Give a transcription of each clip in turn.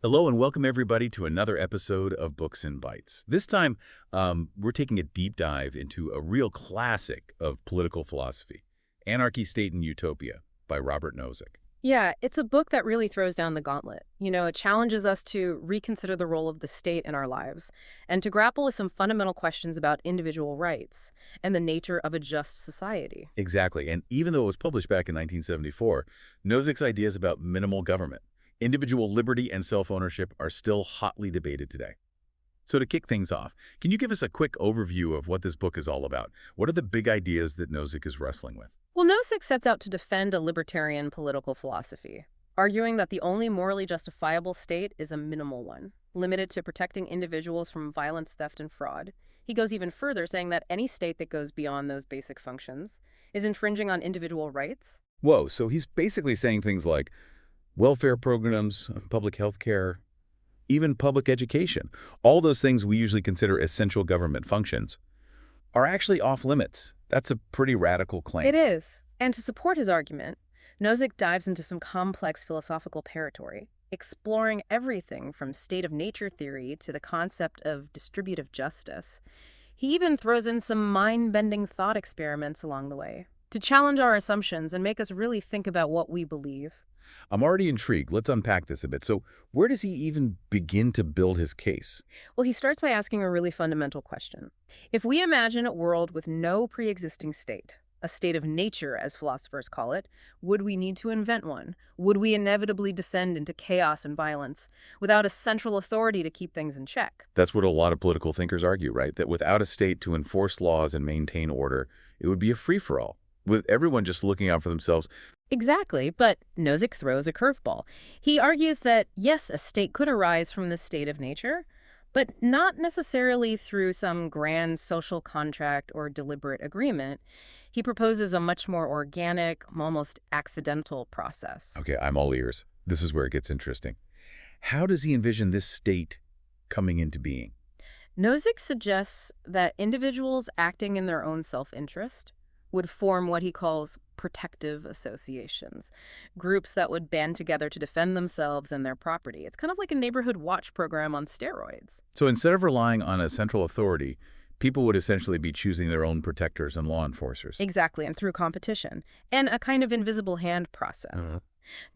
Hello and welcome everybody to another episode of Books and Bytes. This time, we're taking a deep dive into a real classic of political philosophy, Anarchy, State, and Utopia by Robert Nozick. Yeah, it's a book that really throws down the gauntlet. It challenges us to reconsider the role of the state in our lives and to grapple with some fundamental questions about individual rights and the nature of a just society. Exactly, and even though it was published back in 1974, Nozick's ideas about minimal government, individual liberty, and self-ownership are still hotly debated today. So to kick things off, can you give us a quick overview of what this book is all about? What are the big ideas that Nozick is wrestling with? Well, Nozick sets out to defend a libertarian political philosophy, arguing that the only morally justifiable state is a minimal one, limited to protecting individuals from violence, theft, and fraud. He goes even further, saying that any state that goes beyond those basic functions is infringing on individual rights. Whoa, so he's basically saying things like welfare programs, public health care, even public education, all those things we usually consider essential government functions, are actually off limits. That's a pretty radical claim. It is. And to support his argument, Nozick dives into some complex philosophical territory, exploring everything from state of nature theory to the concept of distributive justice. He even throws in some mind-bending thought experiments along the way to challenge our assumptions and make us really think about what we believe. I'm already intrigued. Let's unpack this a bit. So where does he even begin to build his case? Well, he starts by asking a really fundamental question. If we imagine a world with no pre-existing state, a state of nature, as philosophers call it, would we need to invent one? Would we inevitably descend into chaos and violence without a central authority to keep things in check? That's what a lot of political thinkers argue, right? That without a state to enforce laws and maintain order, it would be a free-for-all, with everyone just looking out for themselves. Exactly, but Nozick throws a curveball. He argues that, yes, a state could arise from the state of nature, but not necessarily through some grand social contract or deliberate agreement. He proposes a much more organic, almost accidental process. Okay, I'm all ears. This is where it gets interesting. How does he envision this state coming into being? Nozick suggests that individuals acting in their own self-interest would form what he calls protective associations, groups that would band together to defend themselves and their property. It's kind of like a neighborhood watch program on steroids. So instead of relying on a central authority, people would essentially be choosing their own protectors and law enforcers. Exactly, and through competition, and a kind of invisible hand process.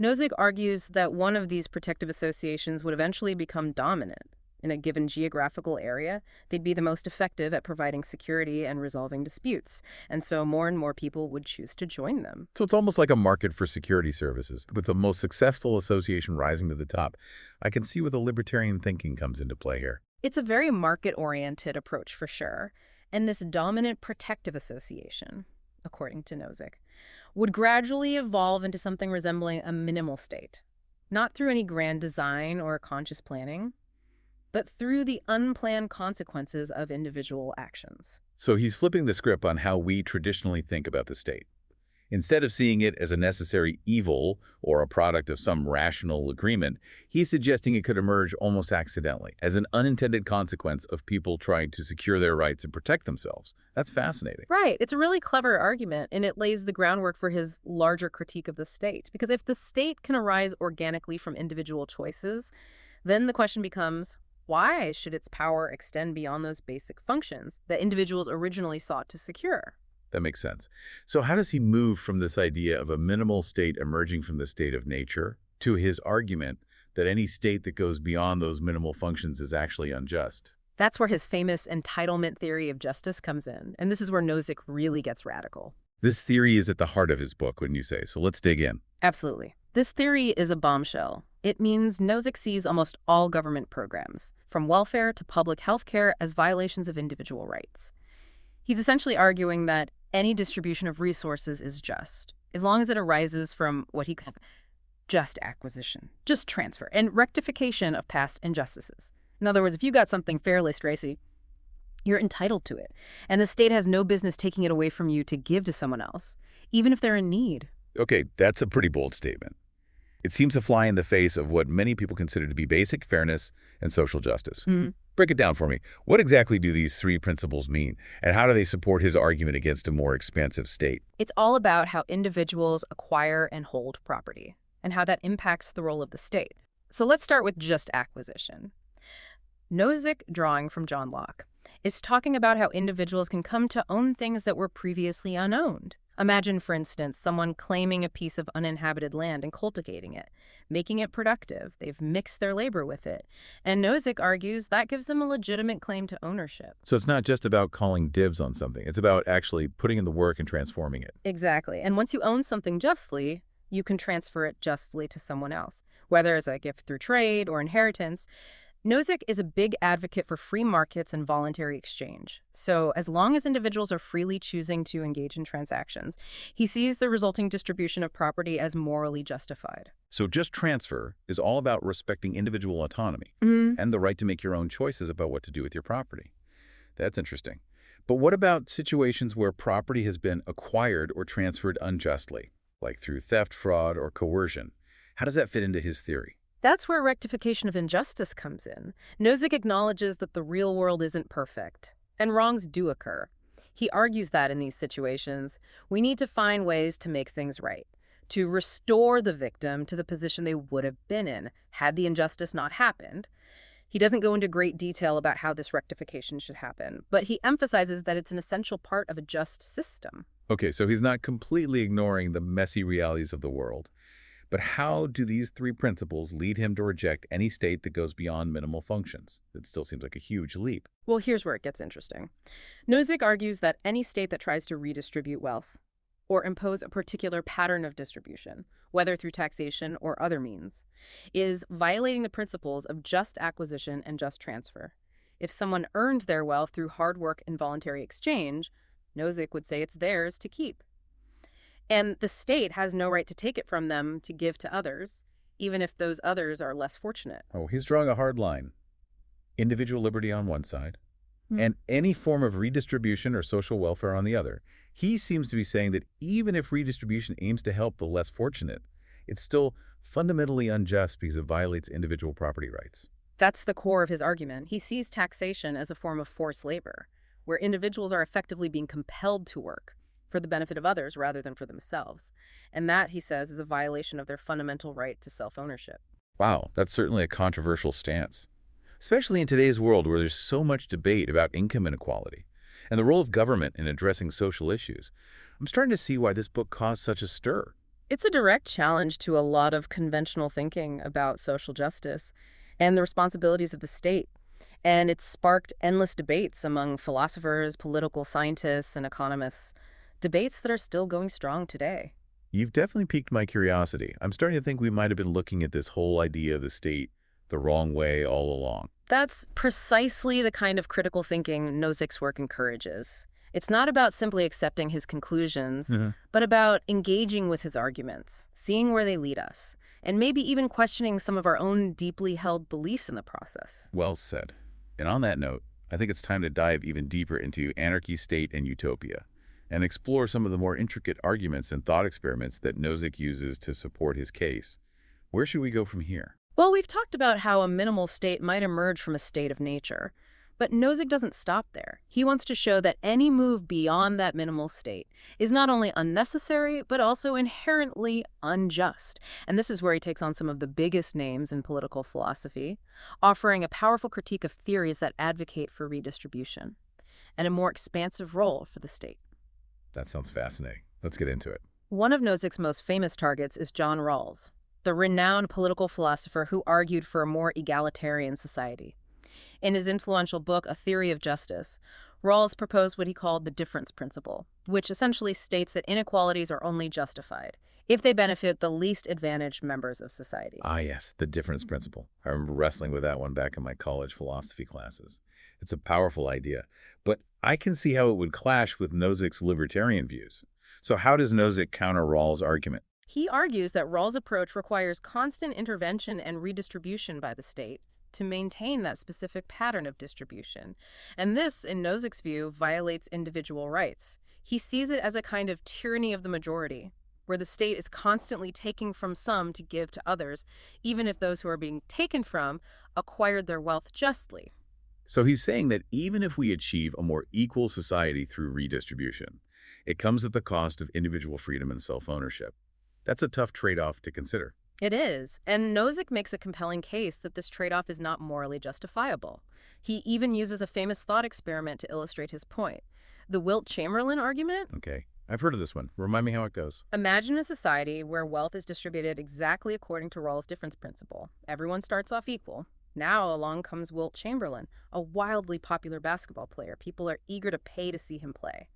Nozick argues that one of these protective associations would eventually become dominant. In a given geographical area, they'd be the most effective at providing security and resolving disputes, and so more and more people would choose to join them. So it's almost like a market for security services, with the most successful association rising to the top. I can see where the libertarian thinking comes into play here. It's a very market-oriented approach for sure, and this dominant protective association, according to Nozick, would gradually evolve into something resembling a minimal state, not through any grand design or conscious planning, but through the unplanned consequences of individual actions. So he's flipping the script on how we traditionally think about the state. Instead of seeing it as a necessary evil or a product of some rational agreement, he's suggesting it could emerge almost accidentally, as an unintended consequence of people trying to secure their rights and protect themselves. That's fascinating. Right. It's a really clever argument, and it lays the groundwork for his larger critique of the state. Because if the state can arise organically from individual choices, then the question becomes, why should its power extend beyond those basic functions that individuals originally sought to secure? That makes sense. So how does he move from this idea of a minimal state emerging from the state of nature to his argument that any state that goes beyond those minimal functions is actually unjust? That's where his famous entitlement theory of justice comes in, and this is where Nozick really gets radical. This theory is at the heart of his book, wouldn't you say? So let's dig in. Absolutely. This theory is a bombshell. It means Nozick sees almost all government programs, from welfare to public health care, as violations of individual rights. He's essentially arguing that any distribution of resources is just, as long as it arises from what he calls just acquisition, just transfer, and rectification of past injustices. In other words, if you got something fairly, Stracy, you're entitled to it, and the state has no business taking it away from you to give to someone else, even if they're in need. Okay, that's a pretty bold statement. It seems to fly in the face of what many people consider to be basic fairness and social justice. Break it down for me. What exactly do these three principles mean, and how do they support his argument against a more expansive state? It's all about how individuals acquire and hold property, and how that impacts the role of the state. So let's start with just acquisition. Nozick, drawing from John Locke, is talking about how individuals can come to own things that were previously unowned. Imagine, for instance, someone claiming a piece of uninhabited land and cultivating it, making it productive. They've mixed their labor with it. And Nozick argues that gives them a legitimate claim to ownership. So it's not just about calling dibs on something. It's about actually putting in the work and transforming it. Exactly. And once you own something justly, you can transfer it justly to someone else, whether as a gift through trade or inheritance. Nozick is a big advocate for free markets and voluntary exchange. So as long as individuals are freely choosing to engage in transactions, he sees the resulting distribution of property as morally justified. So just transfer is all about respecting individual autonomy and the right to make your own choices about what to do with your property. That's interesting. But what about situations where property has been acquired or transferred unjustly, like through theft, fraud, or coercion? How does that fit into his theory? That's where rectification of injustice comes in. Nozick acknowledges that the real world isn't perfect, and wrongs do occur. He argues that in these situations, we need to find ways to make things right, to restore the victim to the position they would have been in had the injustice not happened. He doesn't go into great detail about how this rectification should happen, but he emphasizes that it's an essential part of a just system. Okay, so he's not completely ignoring the messy realities of the world. But how do these three principles lead him to reject any state that goes beyond minimal functions? It still seems like a huge leap. Well, here's where it gets interesting. Nozick argues that any state that tries to redistribute wealth or impose a particular pattern of distribution, whether through taxation or other means, is violating the principles of just acquisition and just transfer. If someone earned their wealth through hard work and voluntary exchange, Nozick would say it's theirs to keep. And the state has no right to take it from them to give to others, even if those others are less fortunate. Oh, he's drawing a hard line. Individual liberty on one side, and any form of redistribution or social welfare on the other. He seems to be saying that even if redistribution aims to help the less fortunate, it's still fundamentally unjust because it violates individual property rights. That's the core of his argument. He sees taxation as a form of forced labor, where individuals are effectively being compelled to work for the benefit of others rather than for themselves. And that, he says, is a violation of their fundamental right to self-ownership. Wow, that's certainly a controversial stance, especially in today's world where there's so much debate about income inequality and the role of government in addressing social issues. I'm starting to see why this book caused such a stir. It's a direct challenge to a lot of conventional thinking about social justice and the responsibilities of the state. And it's sparked endless debates among philosophers, political scientists, and economists. Debates that are still going strong today. You've definitely piqued my curiosity. I'm starting to think we might have been looking at this whole idea of the state the wrong way all along. That's precisely the kind of critical thinking Nozick's work encourages. It's not about simply accepting his conclusions, but about engaging with his arguments, seeing where they lead us, and maybe even questioning some of our own deeply held beliefs in the process. Well said. And on that note, I think it's time to dive even deeper into Anarchy, State, and Utopia, and explore some of the more intricate arguments and thought experiments that Nozick uses to support his case. Where should we go from here? Well, we've talked about how a minimal state might emerge from a state of nature, but Nozick doesn't stop there. He wants to show that any move beyond that minimal state is not only unnecessary, but also inherently unjust. And this is where he takes on some of the biggest names in political philosophy, offering a powerful critique of theories that advocate for redistribution and a more expansive role for the state. That sounds fascinating. Let's get into it. One of Nozick's most famous targets is John Rawls, the renowned political philosopher who argued for a more egalitarian society. In his influential book, A Theory of Justice, Rawls proposed what he called the difference principle, which essentially states that inequalities are only justified if they benefit the least advantaged members of society. Ah, yes, the difference principle. I remember wrestling with that one back in my college philosophy classes. It's a powerful idea, but I can see how it would clash with Nozick's libertarian views. So how does Nozick counter Rawls' argument? He argues that Rawls' approach requires constant intervention and redistribution by the state to maintain that specific pattern of distribution. And this, in Nozick's view, violates individual rights. He sees it as a kind of tyranny of the majority, where the state is constantly taking from some to give to others, even if those who are being taken from acquired their wealth justly. So he's saying that even if we achieve a more equal society through redistribution, it comes at the cost of individual freedom and self-ownership. That's a tough trade-off to consider. It is, and Nozick makes a compelling case that this trade-off is not morally justifiable. He even uses a famous thought experiment to illustrate his point. The Wilt-Chamberlain argument. Okay, I've heard of this one. Remind me how it goes. Imagine a society where wealth is distributed exactly according to Rawls' difference principle. Everyone starts off equal. Now along comes Wilt Chamberlain, a wildly popular basketball player. People are eager to pay to see him play.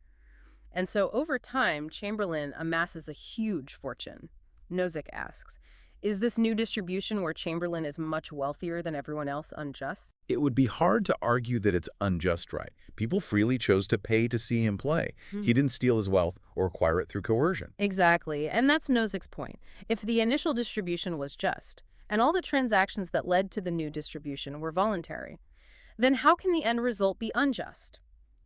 And so over time, Chamberlain amasses a huge fortune. Nozick asks, is this new distribution where Chamberlain is much wealthier than everyone else unjust? It would be hard to argue that it's unjust, right? People freely chose to pay to see him play. He didn't steal his wealth or acquire it through coercion. Exactly, and that's Nozick's point. If the initial distribution was just, and all the transactions that led to the new distribution were voluntary, then how can the end result be unjust?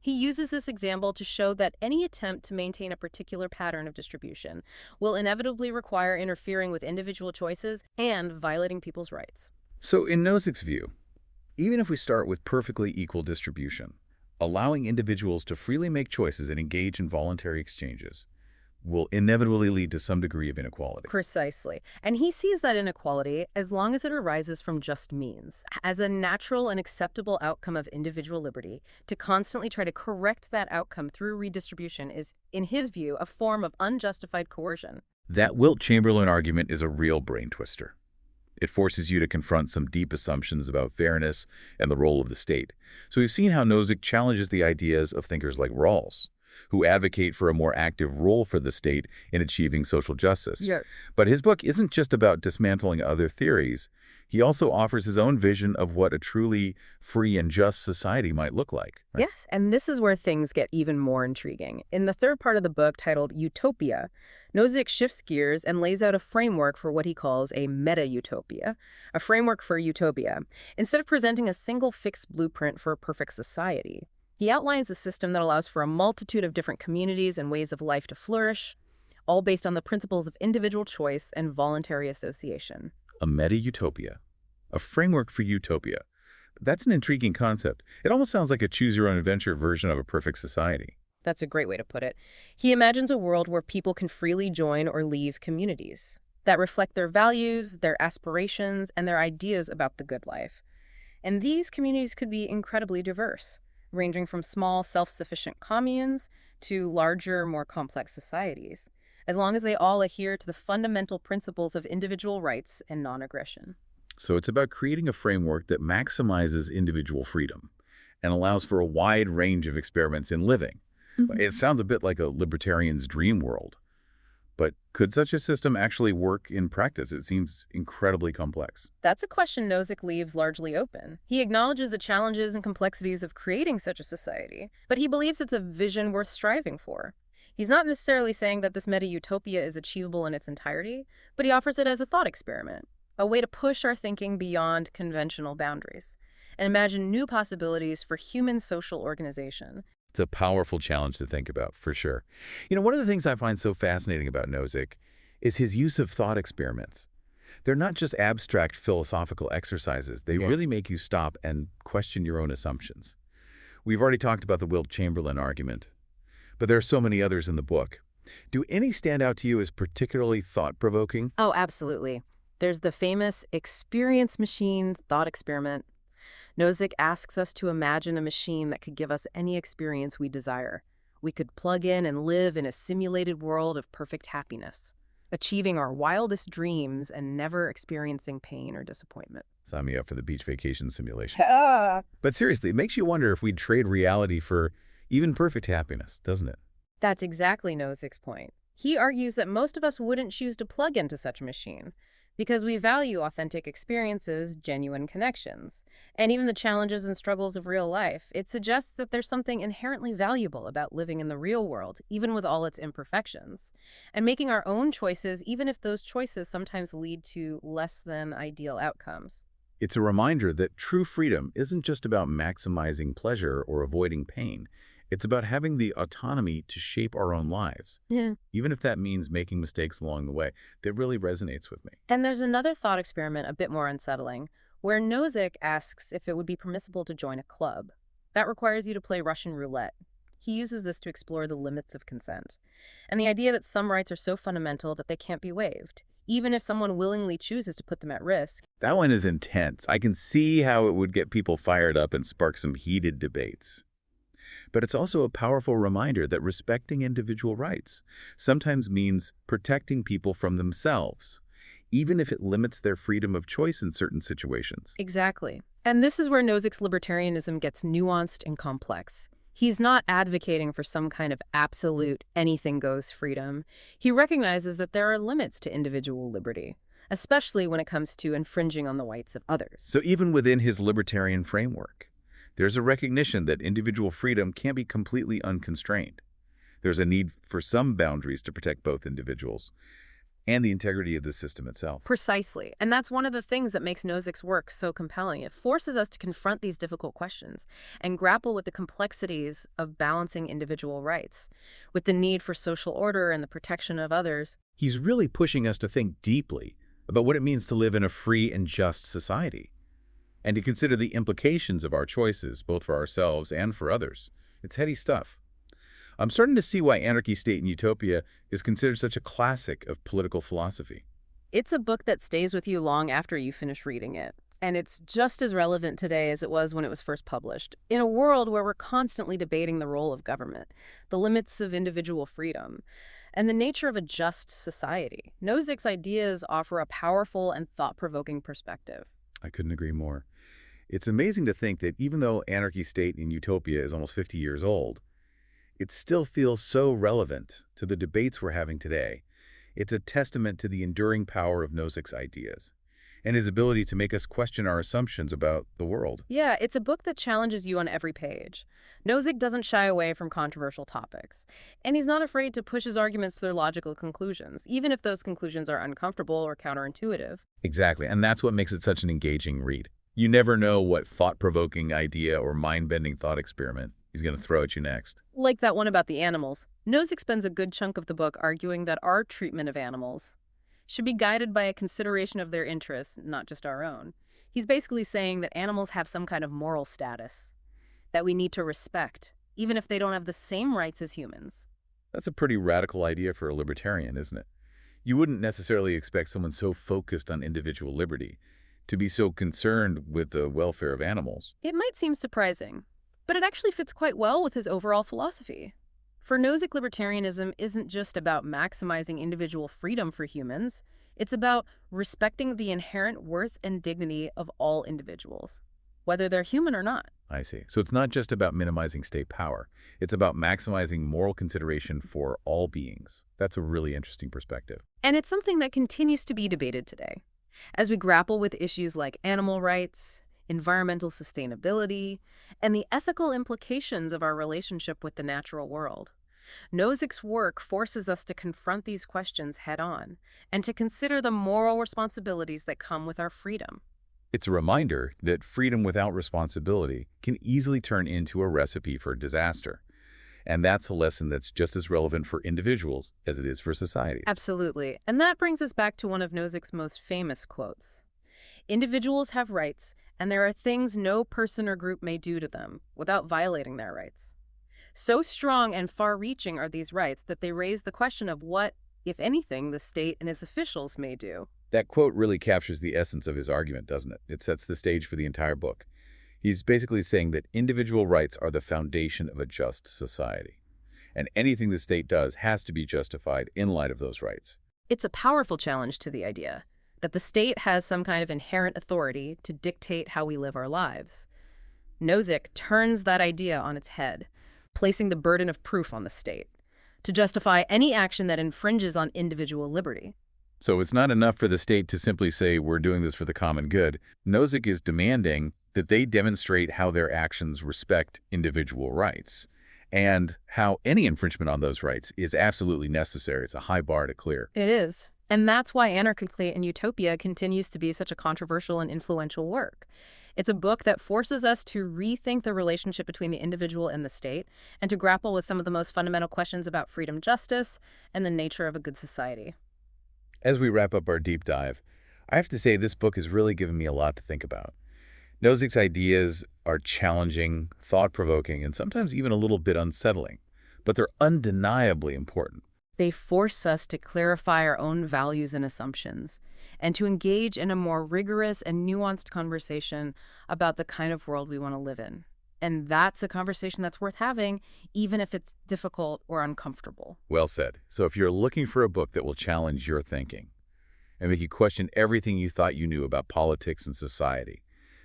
He uses this example to show that any attempt to maintain a particular pattern of distribution will inevitably require interfering with individual choices and violating people's rights. So in Nozick's view, even if we start with perfectly equal distribution, allowing individuals to freely make choices and engage in voluntary exchanges will inevitably lead to some degree of inequality. Precisely. And he sees that inequality, as long as it arises from just means, as a natural and acceptable outcome of individual liberty. To constantly try to correct that outcome through redistribution is, in his view, a form of unjustified coercion. That Wilt-Chamberlain argument is a real brain twister. It forces you to confront some deep assumptions about fairness and the role of the state. So we've seen how Nozick challenges the ideas of thinkers like Rawls, who advocate for a more active role for the state in achieving social justice. Yeah. But his book isn't just about dismantling other theories. He also offers his own vision of what a truly free and just society might look like. Right? Yes, and this is where things get even more intriguing. In the third part of the book, titled Utopia, Nozick shifts gears and lays out a framework for what he calls a meta-utopia, a framework for utopia. Instead of presenting a single fixed blueprint for a perfect society, he outlines a system that allows for a multitude of different communities and ways of life to flourish, all based on the principles of individual choice and voluntary association. A meta-utopia, a framework for utopia. That's an intriguing concept. It almost sounds like a choose-your-own-adventure version of a perfect society. That's a great way to put it. He imagines a world where people can freely join or leave communities that reflect their values, their aspirations, and their ideas about the good life. And these communities could be incredibly diverse, ranging from small, self-sufficient communes to larger, more complex societies, as long as they all adhere to the fundamental principles of individual rights and non-aggression. So it's about creating a framework that maximizes individual freedom and allows for a wide range of experiments in living. It sounds a bit like a libertarian's dream world. But could such a system actually work in practice? It seems incredibly complex. That's a question Nozick leaves largely open. He acknowledges the challenges and complexities of creating such a society, but he believes it's a vision worth striving for. He's not necessarily saying that this meta-utopia is achievable in its entirety, but he offers it as a thought experiment, a way to push our thinking beyond conventional boundaries and imagine new possibilities for human social organization. It's a powerful challenge to think about, for sure. You know, one of the things I find so fascinating about Nozick is his use of thought experiments. They're not just abstract philosophical exercises. They really make you stop and question your own assumptions. We've already talked about the Wilt-Chamberlain argument, but there are so many others in the book. Do any stand out to you as particularly thought-provoking? Oh, absolutely. There's the famous experience machine thought experiment. Nozick asks us to imagine a machine that could give us any experience we desire. We could plug in and live in a simulated world of perfect happiness, achieving our wildest dreams and never experiencing pain or disappointment. Sign me up for the beach vacation simulation. But seriously, it makes you wonder if we'd trade reality for even perfect happiness, doesn't it? That's exactly Nozick's point. He argues that most of us wouldn't choose to plug into such a machine, because we value authentic experiences, genuine connections, and even the challenges and struggles of real life. It suggests that there's something inherently valuable about living in the real world, even with all its imperfections, and making our own choices, even if those choices sometimes lead to less than ideal outcomes. It's a reminder that true freedom isn't just about maximizing pleasure or avoiding pain. It's about having the autonomy to shape our own lives, even if that means making mistakes along the way. That really resonates with me. And there's another thought experiment a bit more unsettling, where Nozick asks if it would be permissible to join a club. That requires you to play Russian roulette. He uses this to explore the limits of consent, and the idea that some rights are so fundamental that they can't be waived, even if someone willingly chooses to put them at risk. That one is intense. I can see how it would get people fired up and spark some heated debates. But it's also a powerful reminder that respecting individual rights sometimes means protecting people from themselves, even if it limits their freedom of choice in certain situations. Exactly. And this is where Nozick's libertarianism gets nuanced and complex. He's not advocating for some kind of absolute anything-goes freedom. He recognizes that there are limits to individual liberty, especially when it comes to infringing on the rights of others. So even within his libertarian framework, there's a recognition that individual freedom can't be completely unconstrained. There's a need for some boundaries to protect both individuals and the integrity of the system itself. Precisely. And that's one of the things that makes Nozick's work so compelling. It forces us to confront these difficult questions and grapple with the complexities of balancing individual rights, with the need for social order and the protection of others. He's really pushing us to think deeply about what it means to live in a free and just society, and to consider the implications of our choices, both for ourselves and for others. It's heady stuff. I'm starting to see why Anarchy, State, and Utopia is considered such a classic of political philosophy. It's a book that stays with you long after you finish reading it. And it's just as relevant today as it was when it was first published. In a world where we're constantly debating the role of government, the limits of individual freedom, and the nature of a just society, Nozick's ideas offer a powerful and thought-provoking perspective. I couldn't agree more. It's amazing to think that even though Anarchy, State, and Utopia is almost 50 years old, it still feels so relevant to the debates we're having today. It's a testament to the enduring power of Nozick's ideas and his ability to make us question our assumptions about the world. Yeah, it's a book that challenges you on every page. Nozick doesn't shy away from controversial topics, and he's not afraid to push his arguments to their logical conclusions, even if those conclusions are uncomfortable or counterintuitive. Exactly, and that's what makes it such an engaging read. You never know what thought-provoking idea or mind-bending thought experiment he's going to throw at you next. Like that one about the animals, Nozick spends a good chunk of the book arguing that our treatment of animals should be guided by a consideration of their interests, not just our own. He's basically saying that animals have some kind of moral status that we need to respect, even if they don't have the same rights as humans. That's a pretty radical idea for a libertarian, isn't it? You wouldn't necessarily expect someone so focused on individual liberty to be so concerned with the welfare of animals. It might seem surprising, but it actually fits quite well with his overall philosophy. For Nozick, libertarianism isn't just about maximizing individual freedom for humans. It's about respecting the inherent worth and dignity of all individuals, whether they're human or not. I see. So it's not just about minimizing state power. It's about maximizing moral consideration for all beings. That's a really interesting perspective. And it's something that continues to be debated today, as we grapple with issues like animal rights, environmental sustainability, and the ethical implications of our relationship with the natural world. Nozick's work forces us to confront these questions head-on and to consider the moral responsibilities that come with our freedom. It's a reminder that freedom without responsibility can easily turn into a recipe for disaster. And that's a lesson that's just as relevant for individuals as it is for society. Absolutely. And that brings us back to one of Nozick's most famous quotes. Individuals have rights, and there are things no person or group may do to them without violating their rights. So strong and far-reaching are these rights that they raise the question of what, if anything, the state and its officials may do. That quote really captures the essence of his argument, doesn't it? It sets the stage for the entire book. He's basically saying that individual rights are the foundation of a just society, and anything the state does has to be justified in light of those rights. It's a powerful challenge to the idea that the state has some kind of inherent authority to dictate how we live our lives. Nozick turns that idea on its head, placing the burden of proof on the state to justify any action that infringes on individual liberty. So it's not enough for the state to simply say, we're doing this for the common good. Nozick is demanding that they demonstrate how their actions respect individual rights and how any infringement on those rights is absolutely necessary. It's a high bar to clear. It is. And that's why Anarchy and Utopia continues to be such a controversial and influential work. It's a book that forces us to rethink the relationship between the individual and the state and to grapple with some of the most fundamental questions about freedom, justice, and the nature of a good society. As we wrap up our deep dive, I have to say this book has really given me a lot to think about. Nozick's ideas are challenging, thought-provoking, and sometimes even a little bit unsettling, but they're undeniably important. They force us to clarify our own values and assumptions, and to engage in a more rigorous and nuanced conversation about the kind of world we want to live in. And that's a conversation that's worth having, even if it's difficult or uncomfortable. Well said. So if you're looking for a book that will challenge your thinking and make you question everything you thought you knew about politics and society,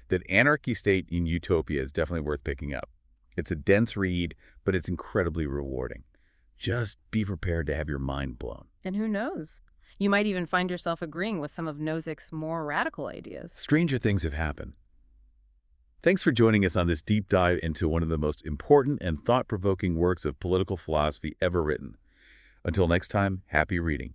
then Anarchy State in Utopia is definitely worth picking up. It's a dense read, but it's incredibly rewarding. Just be prepared to have your mind blown. And who knows? You might even find yourself agreeing with some of Nozick's more radical ideas. Stranger things have happened. Thanks for joining us on this deep dive into one of the most important and thought-provoking works of political philosophy ever written. Until next time, happy reading.